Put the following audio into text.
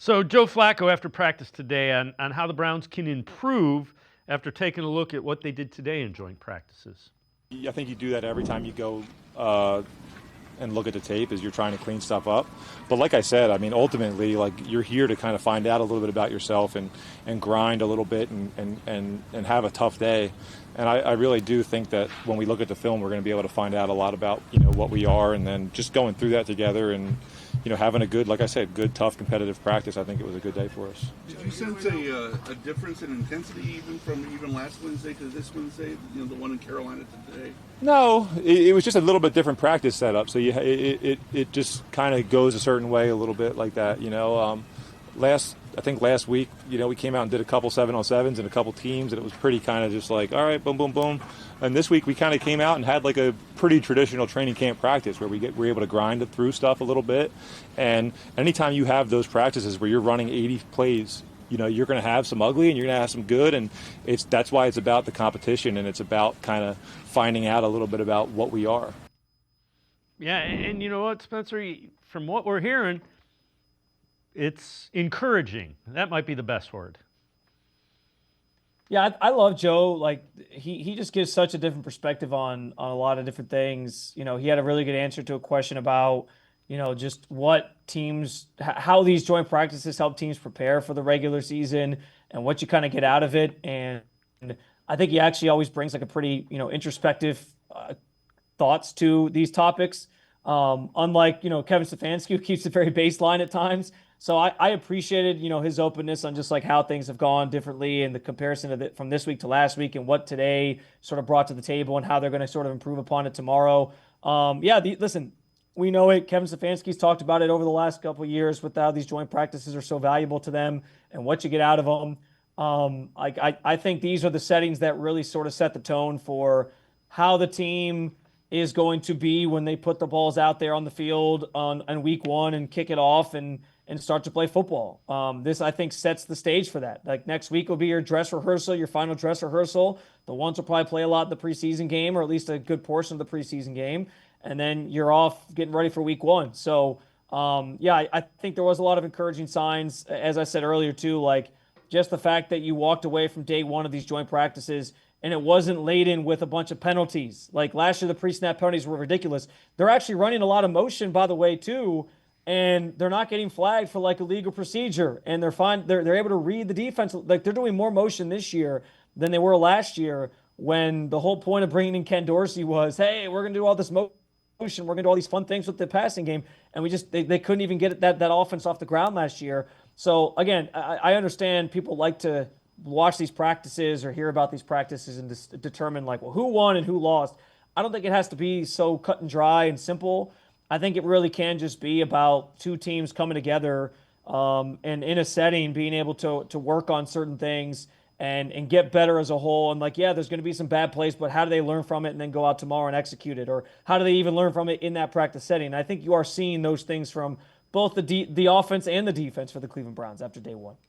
So Joe Flacco after practice today on how the Browns can improve after taking a look at what they did today in joint practices. I think you do that every time you go uh, and look at the tape as you're trying to clean stuff up. But like I said, I mean, ultimately, like you're here to kind of find out a little bit about yourself and grind a little bit and have a tough day. And I really do think that when we look at the film, we're going to be able to find out a lot about what we are, and then just going through that together and having a good, like I said, good tough competitive practice. I think it was a good day for us. Did you sense a difference in intensity even last Wednesday to this Wednesday? The one in Carolina today. No, it was just a little bit different practice setup. So it just kind of goes a certain way a little bit like that. I think last week, we came out and did a couple 7-on-7s and a couple teams, and it was pretty kind of just like, all right, boom, boom, boom. And this week we kind of came out and had like a pretty traditional training camp practice where we're able to grind it through stuff a little bit. And anytime you have those practices where you're running 80 plays, you're going to have some ugly and you're going to have some good, and that's why it's about the competition, and it's about kind of finding out a little bit about what we are. Yeah, and you know what, Spencer? From what we're hearing, it's encouraging. That might be the best word. Yeah, I love Joe. Like he just gives such a different perspective on a lot of different things. He had a really good answer to a question about, just what teams, how these joint practices help teams prepare for the regular season and what you kind of get out of it. And I think he actually always brings like a pretty, introspective thoughts to these topics. Unlike, Kevin Stefanski, who keeps it very baseline at times. So I appreciated, his openness on just like how things have gone differently and the comparison of it from this week to last week and what today sort of brought to the table and how they're going to sort of improve upon it tomorrow. Listen, we know it. Kevin Stefanski's talked about it over the last couple of years with how these joint practices are so valuable to them and what you get out of them. I think these are the settings that really sort of set the tone for how the team is going to be when they put the balls out there on the field on week one and kick it off and start to play football. This, I think, sets the stage for that. Like next week will be your dress rehearsal, your final dress rehearsal. The ones will probably play a lot in the preseason game, or at least a good portion of the preseason game. And then you're off getting ready for week one. So, I think there was a lot of encouraging signs. As I said earlier, too, like just the fact that you walked away from day one of these joint practices and it wasn't laden with a bunch of penalties. Like last year, the pre-snap penalties were ridiculous. They're actually running a lot of motion, by the way, too, and they're not getting flagged for like illegal procedure. And they're fine. They're able to read the defense. Like they're doing more motion this year than they were last year, when the whole point of bringing in Ken Dorsey was, hey, we're going to do all this motion. We're going to do all these fun things with the passing game. And they couldn't even get that offense off the ground last year. So again, I understand people like to watch these practices or hear about these practices and determine like, well, who won and who lost. I don't think it has to be so cut and dry and simple. I think it really can just be about two teams coming together and in a setting being able to work on certain things and get better as a whole. And like, yeah, there's going to be some bad plays, but how do they learn from it and then go out tomorrow and execute it? Or how do they even learn from it in that practice setting? And I think you are seeing those things from both the offense and the defense for the Cleveland Browns after day one.